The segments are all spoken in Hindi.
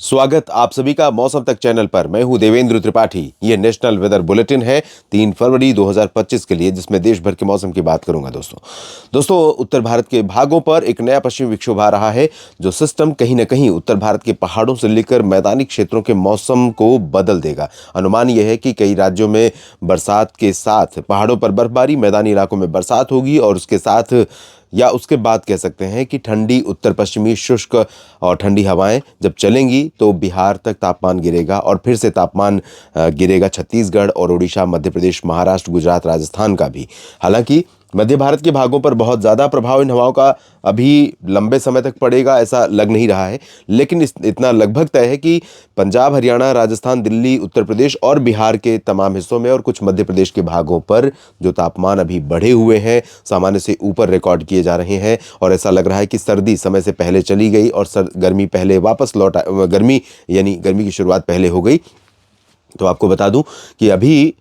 स्वागत आप सभी का मौसम तक चैनल पर। मैं हूं देवेंद्र त्रिपाठी। ये नेशनल वेदर बुलेटिन है 3 फरवरी 2025 के लिए, जिसमें देश भर के मौसम की बात करूंगा। दोस्तों उत्तर भारत के भागों पर एक नया पश्चिमी विक्षोभ आ रहा है। जो सिस्टम कहीं ना कहीं उत्तर भारत के पहाड़ों से लेकर मैदानी क्षेत्रों के मौसम को बदल देगा। अनुमान यह है कि कई राज्यों में बरसात के साथ पहाड़ों पर बर्फबारी, मैदानी इलाकों में बरसात होगी और उसके साथ या उसके बाद कह सकते हैं कि ठंडी उत्तर पश्चिमी शुष्क और ठंडी हवाएं जब चलेंगी तो बिहार तक तापमान गिरेगा और फिर से तापमान गिरेगा छत्तीसगढ़ और उड़ीसा, मध्य प्रदेश, महाराष्ट्र, गुजरात, राजस्थान का भी। हालांकि मध्य भारत के भागों पर बहुत ज़्यादा प्रभाव इन हवाओं का अभी लंबे समय तक पड़ेगा ऐसा लग नहीं रहा है, लेकिन इतना लगभग तय है कि पंजाब, हरियाणा, राजस्थान, दिल्ली, उत्तर प्रदेश और बिहार के तमाम हिस्सों में और कुछ मध्य प्रदेश के भागों पर जो तापमान अभी बढ़े हुए हैं, सामान्य से ऊपर रिकॉर्ड किए जा रहे हैं और ऐसा लग रहा है कि सर्दी समय से पहले चली गई और गर्मी पहले वापस लौट गर्मी यानी गर्मी की शुरुआत पहले हो गई। तो आपको बता दूं कि अभी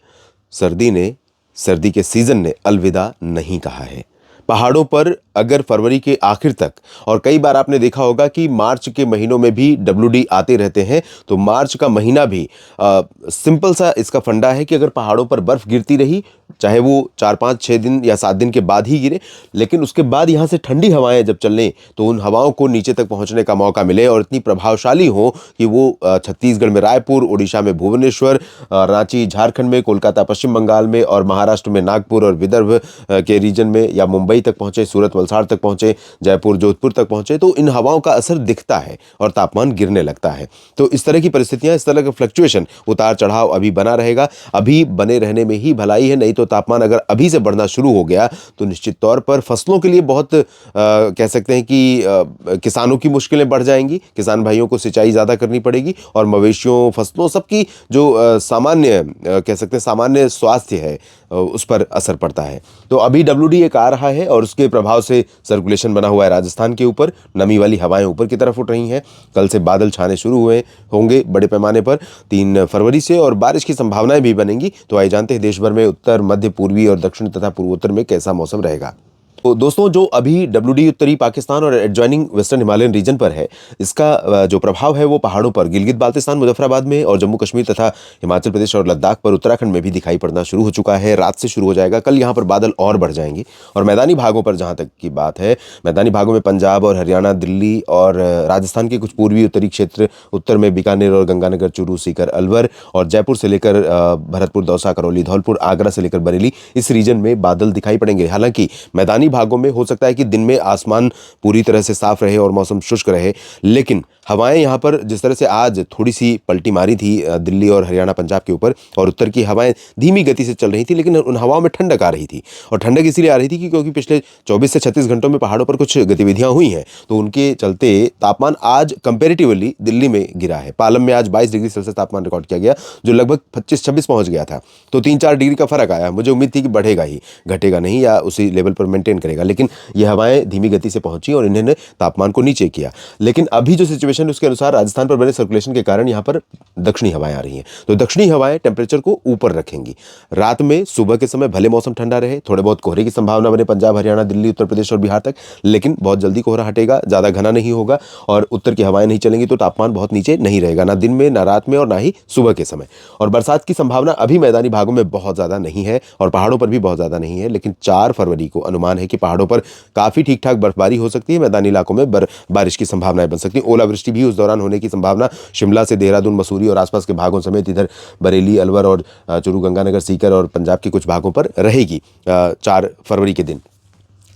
सर्दी के सीजन ने अलविदा नहीं कहा है। पहाड़ों पर अगर फरवरी के आखिर तक, और कई बार आपने देखा होगा कि मार्च के महीनों में भी WD आते रहते हैं, तो मार्च का महीना भी सिंपल सा इसका फंडा है कि अगर पहाड़ों पर बर्फ गिरती रही, चाहे वो 4, 5, 6 दिन या 7 दिन के बाद ही गिरे, लेकिन उसके बाद यहाँ से ठंडी हवाएं जब चलने तो उन हवाओं को नीचे तक पहुँचने का मौका मिले और इतनी प्रभावशाली हो कि वो छत्तीसगढ़ में रायपुर, उड़ीसा में भुवनेश्वर, रांची झारखंड में, कोलकाता पश्चिम बंगाल में और महाराष्ट्र में नागपुर और विदर्भ के रीजन में या मुंबई तक पहुंचे, सूरत वलसाड़ तक पहुंचे, जयपुर जोधपुर तक पहुंचे, तो इन हवाओं का असर दिखता है और तापमान गिरने लगता है। तो इस तरह की परिस्थितियां, इस तरह का फ्लक्चुएशन, उतार चढ़ाव अभी बना रहेगा। अभी बने रहने में ही भलाई है, नहीं तो तापमान अगर अभी से बढ़ना शुरू हो गया तो निश्चित तौर पर फसलों के लिए बहुत कह सकते हैं कि किसानों की मुश्किलें बढ़ जाएंगी। किसान भाइयों को सिंचाई ज़्यादा करनी पड़ेगी और मवेशियों, फसलों, सबकी जो सामान्य कह सकते हैं सामान्य स्वास्थ्य है उस पर असर पड़ता है। तो अभी WD एक आ रहा है और उसके प्रभाव से सर्कुलेशन बना हुआ है राजस्थान के ऊपर। नमी वाली हवाएं ऊपर की तरफ उठ रही हैं। कल से बादल छाने शुरू हुए होंगे बड़े पैमाने पर 3 फरवरी से, और बारिश की संभावनाएं भी बनेंगी। तो आइए जानते हैं देश भर में उत्तर, मध्य, पूर्वी और दक्षिण तथा पूर्वोत्तर में कैसा मौसम रहेगा। तो दोस्तों जो अभी WD उत्तरी पाकिस्तान और एडजॉइनिंग वेस्टर्न हिमालयन रीजन पर है, इसका जो प्रभाव है वो पहाड़ों पर गिलगित बाल्टिस्तान, मुजफ्फराबाद में और जम्मू कश्मीर तथा हिमाचल प्रदेश और लद्दाख पर, उत्तराखंड में भी दिखाई पड़ना शुरू हो चुका है। रात से शुरू हो जाएगा। कल यहाँ पर बादल और बढ़ जाएंगे और मैदानी भागों पर जहाँ तक की बात है, मैदानी भागों में पंजाब और हरियाणा, दिल्ली और राजस्थान के कुछ पूर्वी उत्तरी क्षेत्र, उत्तर में बीकानेर और गंगानगर, चूरू, सीकर, अलवर और जयपुर से लेकर भरतपुर, दौसा, करौली, धौलपुर, आगरा से लेकर बरेली, इस रीजन में बादल दिखाई पड़ेंगे। हालांकि मैदानी भागों में हो सकता है कि दिन में आसमान पूरी तरह से साफ रहे और मौसम शुष्क रहे, लेकिन हवाएं यहाँ पर जिस तरह से आज थोड़ी सी पलटी मारी थी दिल्ली और हरियाणा, पंजाब के ऊपर, और उत्तर की हवाएं धीमी गति से चल रही थी, लेकिन उन हवाओं में ठंडक आ रही थी। और ठंडक इसीलिए आ रही थी क्योंकि पिछले 24 से 36 घंटों में पहाड़ों पर कुछ गतिविधियां हुई हैं, तो उनके चलते तापमान आज कंपेरेटिवली दिल्ली में गिरा है। पालम में आज 22 डिग्री सेल्सियस तापमान रिकॉर्ड किया गया, जो लगभग 25-26 पहुंच गया था। तो 3-4 डिग्री का फर्क आया। मुझे उम्मीद थी कि बढ़ेगा ही, घटेगा नहीं या उसी लेवल पर मेंटेन करेगा, लेकिन ये हवाएं धीमी गति से पहुंची और इन्होंने तापमान को नीचे किया। लेकिन अभी जो सिचुएशन है उसके अनुसार राजस्थान पर बने सर्कुलेशन के कारण यहाँ पर दक्षिणी हवाएं आ रही हैं, तो दक्षिणी हवाएं टेम्परेचर को ऊपर रखेंगी। रात में, सुबह के समय भले मौसम ठंडा रहे, थोड़े बहुत कोहरे की संभावना बने पंजाब, हरियाणा, दिल्ली, उत्तर प्रदेश और बिहार तक, लेकिन बहुत जल्दी कोहरा हटेगा, ज्यादा घना नहीं होगा और उत्तर की हवाएं नहीं चलेंगी, तो तापमान बहुत नीचे नहीं रहेगा, ना दिन में, ना रात में और ना ही सुबह के समय। और बरसात की संभावना अभी मैदानी भागों में बहुत ज्यादा नहीं है और पहाड़ों पर भी बहुत ज्यादा नहीं है, लेकिन 4 फरवरी को अनुमान है कि पहाड़ों पर काफी ठीक ठाक बर्फबारी हो सकती है। मैदानी इलाकों में बारिश की संभावनाएं बन सकती है। ओलावृष्टि भी उस दौरान होने की संभावना शिमला से देहरादून, मसूरी और आसपास के भागों समेत इधर बरेली, अलवर और चूरू, गंगानगर, सीकर और पंजाब के कुछ भागों पर रहेगी 4 फरवरी के दिन।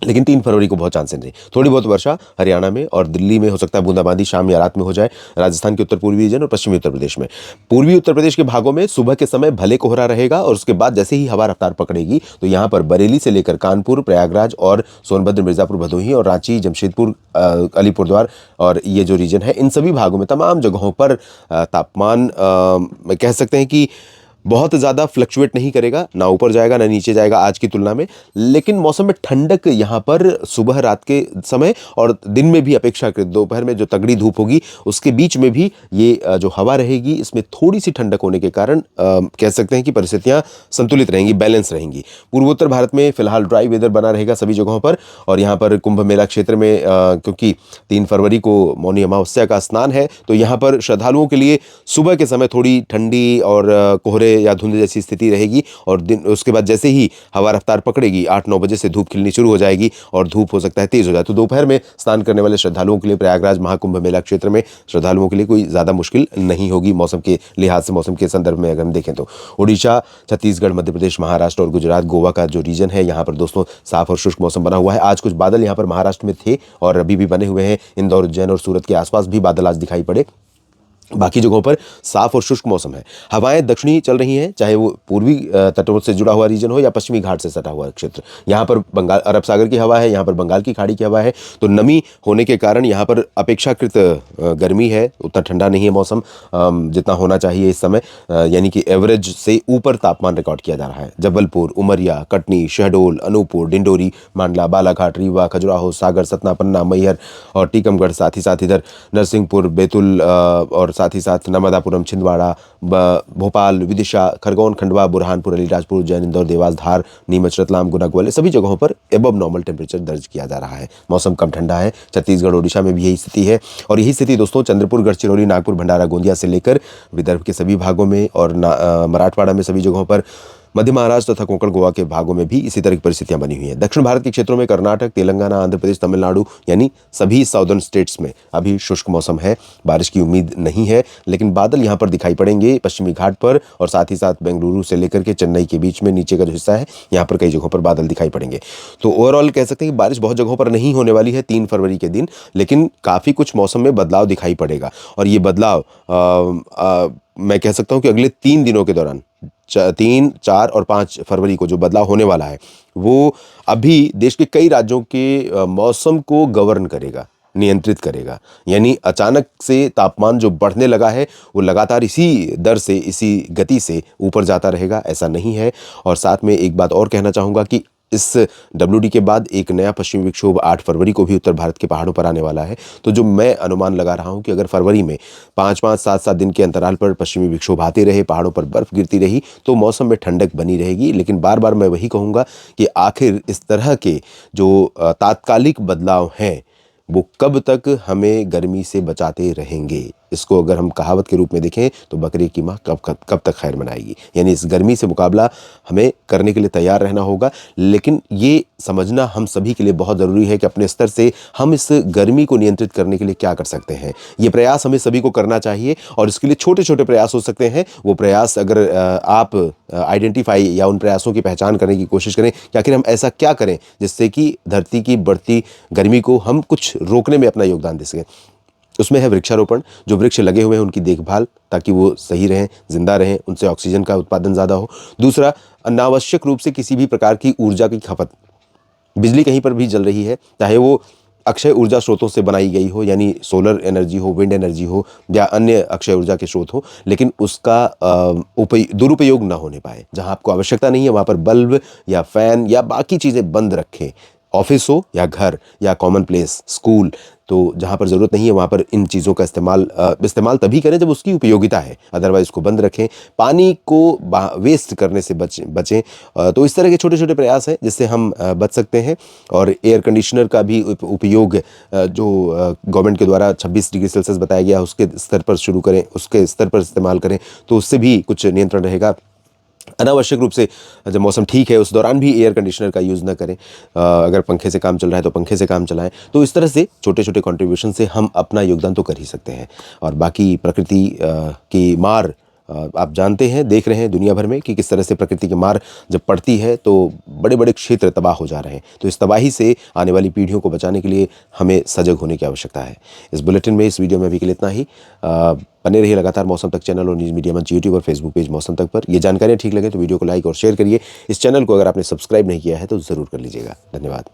लेकिन 3 फरवरी को बहुत चांसेस नहीं। थोड़ी बहुत वर्षा हरियाणा में और दिल्ली में हो सकता है, बूंदाबांदी शाम या रात में हो जाए। राजस्थान के उत्तर पूर्वी रीजन और पश्चिमी उत्तर प्रदेश में, पूर्वी उत्तर प्रदेश के भागों में सुबह के समय भले कोहरा रहेगा और उसके बाद जैसे ही हवा रफ्तार पकड़ेगी तो यहाँ पर बरेली से लेकर कानपुर, प्रयागराज और सोनभद्र, मिर्जापुर, भदोही और रांची, जमशेदपुर, अलीपुरद्वार और ये जो रीजन है, इन सभी भागों में तमाम जगहों पर तापमान कह सकते हैं कि बहुत ज़्यादा फ्लक्चुएट नहीं करेगा, ना ऊपर जाएगा ना नीचे जाएगा आज की तुलना में, लेकिन मौसम में ठंडक यहाँ पर सुबह रात के समय और दिन में भी अपेक्षाकृत दोपहर में जो तगड़ी धूप होगी उसके बीच में भी ये जो हवा रहेगी इसमें थोड़ी सी ठंडक होने के कारण कह सकते हैं कि परिस्थितियाँ संतुलित रहेंगी, बैलेंस रहेंगी। पूर्वोत्तर भारत में फिलहाल ड्राई वेदर बना रहेगा सभी जगहों पर, और यहाँ पर कुंभ मेला क्षेत्र में क्योंकि 3 फरवरी को मौनी अमावस्या का स्नान है तो यहाँ पर श्रद्धालुओं के लिए सुबह के समय थोड़ी ठंडी और कोहरे या धुंध जैसी स्थिति रहेगी, और दिन उसके बाद जैसे ही हवा रफ्तार पकड़ेगी 8-9 बजे से धूप खिलनी शुरू हो जाएगी और धूप हो सकता है तेज हो जाए। तो दोपहर में स्नान करने वाले श्रद्धालुओं के लिए प्रयागराज महाकुंभ मेला क्षेत्र में श्रद्धालुओं के लिए कोई ज़्यादा मुश्किल नहीं होगी मौसम के लिहाज से। मौसम के संदर्भ में अगर हम देखें तो उड़ीसा, छत्तीसगढ़, मध्य प्रदेश, महाराष्ट्र और गुजरात, गोवा का जो रीजन है यहाँ पर दोस्तों साफ और शुष्क मौसम बना हुआ है। आज कुछ बादल यहाँ पर महाराष्ट्र में थे और अभी भी बने हुए हैं। इंदौर, उज्जैन और सूरत के आसपास भी बादल आज दिखाई पड़े। बाकी जगहों पर साफ और शुष्क मौसम है। हवाएं दक्षिणी चल रही हैं, चाहे वो पूर्वी तटों से जुड़ा हुआ रीजन हो या पश्चिमी घाट से सटा हुआ क्षेत्र। यहाँ पर बंगाल अरब सागर की हवा है, यहाँ पर बंगाल की खाड़ी की हवा है, तो नमी होने के कारण यहाँ पर अपेक्षाकृत गर्मी है। उतना ठंडा नहीं है मौसम जितना होना चाहिए इस समय, यानी कि एवरेज से ऊपर तापमान रिकॉर्ड किया जा रहा है। जबलपुर, उमरिया, कटनी, शहडोल, अनूपपुर, डिंडोरी, मांडला, बालाघाट, रीवा, खजुराहो, सागर, सतना, पन्ना, मैहर और टीकमगढ़, साथ ही साथ इधर नरसिंहपुर, बैतूल और साथ ही साथ नर्मदापुरम, छिंदवाड़ा, भोपाल, विदिशा, खरगोन, खंडवा, बुरहानपुर, अलीराजपुर, उज्जैन, इंदौर, देवास, धार, नीमच, रतलाम, गुना, ग्वालियर सभी जगहों पर एबव नॉर्मल टेम्परेचर दर्ज किया जा रहा है। मौसम कम ठंडा है। छत्तीसगढ़, ओडिशा में भी यही स्थिति है, और यही स्थिति दोस्तों चंद्रपुर, गढ़चिरौली, नागपुर, भंडारा, गोंदिया से लेकर विदर्भ के सभी भागों में और मराठवाड़ा में सभी जगहों पर, मध्य महाराष्ट्र तथा कोंकण, गोवा के भागों में भी इसी तरह की परिस्थितियां बनी हुई हैं। दक्षिण भारत के क्षेत्रों में कर्नाटक, तेलंगाना, आंध्र प्रदेश, तमिलनाडु यानी सभी साउदर्न स्टेट्स में अभी शुष्क मौसम है। बारिश की उम्मीद नहीं है, लेकिन बादल यहां पर दिखाई पड़ेंगे पश्चिमी घाट पर, और साथ ही साथ बेंगलुरु से लेकर के चेन्नई के बीच में नीचे का जो हिस्सा है यहाँ पर कई जगहों पर बादल दिखाई पड़ेंगे। तो ओवरऑल कह सकते हैं कि बारिश बहुत जगहों पर नहीं होने वाली है 3 फरवरी के दिन, लेकिन काफ़ी कुछ मौसम में बदलाव दिखाई पड़ेगा। और ये बदलाव मैं कह सकता हूँ कि अगले 3 दिनों के दौरान 3, 4 और 5 फरवरी को जो बदलाव होने वाला है वो अभी देश के कई राज्यों के मौसम को गवर्न करेगा, नियंत्रित करेगा। यानी अचानक से तापमान जो बढ़ने लगा है वो लगातार इसी दर से, इसी गति से ऊपर जाता रहेगा, ऐसा नहीं है। और साथ में एक बात और कहना चाहूँगा कि इस WD के बाद एक नया पश्चिमी विक्षोभ 8 फरवरी को भी उत्तर भारत के पहाड़ों पर आने वाला है। तो जो मैं अनुमान लगा रहा हूं कि अगर फरवरी में 5-5, 7-7 दिन के अंतराल पर पश्चिमी विक्षोभ आते रहे, पहाड़ों पर बर्फ गिरती रही, तो मौसम में ठंडक बनी रहेगी। लेकिन बार बार मैं वही कहूँगा कि आखिर इस तरह के जो तात्कालिक बदलाव हैं वो कब तक हमें गर्मी से बचाते रहेंगे। इसको अगर हम कहावत के रूप में देखें तो बकरे की माँ कब तक खैर मनाएगी। यानी इस गर्मी से मुकाबला हमें करने के लिए तैयार रहना होगा, लेकिन ये समझना हम सभी के लिए बहुत ज़रूरी है कि अपने स्तर से हम इस गर्मी को नियंत्रित करने के लिए क्या कर सकते हैं। ये प्रयास हमें सभी को करना चाहिए, और इसके लिए छोटे छोटे प्रयास हो सकते हैं। वो प्रयास अगर आप आइडेंटिफाई या उन प्रयासों की पहचान करने की कोशिश करें कि आखिर हम ऐसा क्या करें जिससे कि धरती की बढ़ती गर्मी को हम कुछ रोकने में अपना योगदान दे सकें। उसमें है वृक्षारोपण, जो वृक्ष लगे हुए हैं उनकी देखभाल ताकि वो सही रहें, जिंदा रहें, उनसे ऑक्सीजन का उत्पादन ज़्यादा हो। दूसरा, अनावश्यक रूप से किसी भी प्रकार की ऊर्जा की खपत, बिजली कहीं पर भी जल रही है, चाहे वो अक्षय ऊर्जा स्रोतों से बनाई गई हो, यानी सोलर एनर्जी हो, विंड एनर्जी हो या अन्य अक्षय ऊर्जा के स्रोत हो, लेकिन उसका दुरुपयोग ना होने पाए। जहां आपको आवश्यकता नहीं है वहां पर बल्ब या फैन या बाकी चीज़ें बंद रखें। ऑफिस हो या घर या कॉमन प्लेस, स्कूल, तो जहाँ पर ज़रूरत नहीं है वहाँ पर इन चीज़ों का इस्तेमाल तभी करें जब उसकी उपयोगिता है, अदरवाइज़ उसको बंद रखें। पानी को वेस्ट करने से बचें। तो इस तरह के छोटे छोटे प्रयास हैं जिससे हम बच सकते हैं। और एयर कंडीशनर का भी उपयोग जो गवर्नमेंट के द्वारा 26 डिग्री सेल्सियस बताया गया उसके स्तर पर शुरू करें, उसके स्तर पर इस्तेमाल करें, तो उससे भी कुछ नियंत्रण रहेगा। अनावश्यक रूप से जब मौसम ठीक है उस दौरान भी एयर कंडीशनर का यूज़ न करें। अगर पंखे से काम चल रहा है तो पंखे से काम चलाएं। तो इस तरह से छोटे छोटे कंट्रीब्यूशन से हम अपना योगदान तो कर ही सकते हैं। और बाकी प्रकृति की मार आप जानते हैं, देख रहे हैं दुनिया भर में कि किस तरह से प्रकृति की मार जब पड़ती है तो बड़े बड़े क्षेत्र तबाह हो जा रहे हैं। तो इस तबाही से आने वाली पीढ़ियों को बचाने के लिए हमें सजग होने की आवश्यकता है। इस बुलेटिन में, इस वीडियो में अभी के लिए इतना ही। बने रहिए लगातार मौसम तक चैनल और न्यूज़ मीडिया मंच यूट्यूब और फेसबुक पेज मौसम तक पर। ये जानकारियाँ ठीक लगे तो वीडियो को लाइक और शेयर करिए। इस चैनल को अगर आपने सब्सक्राइब नहीं किया है तो ज़रूर कर लीजिएगा। धन्यवाद।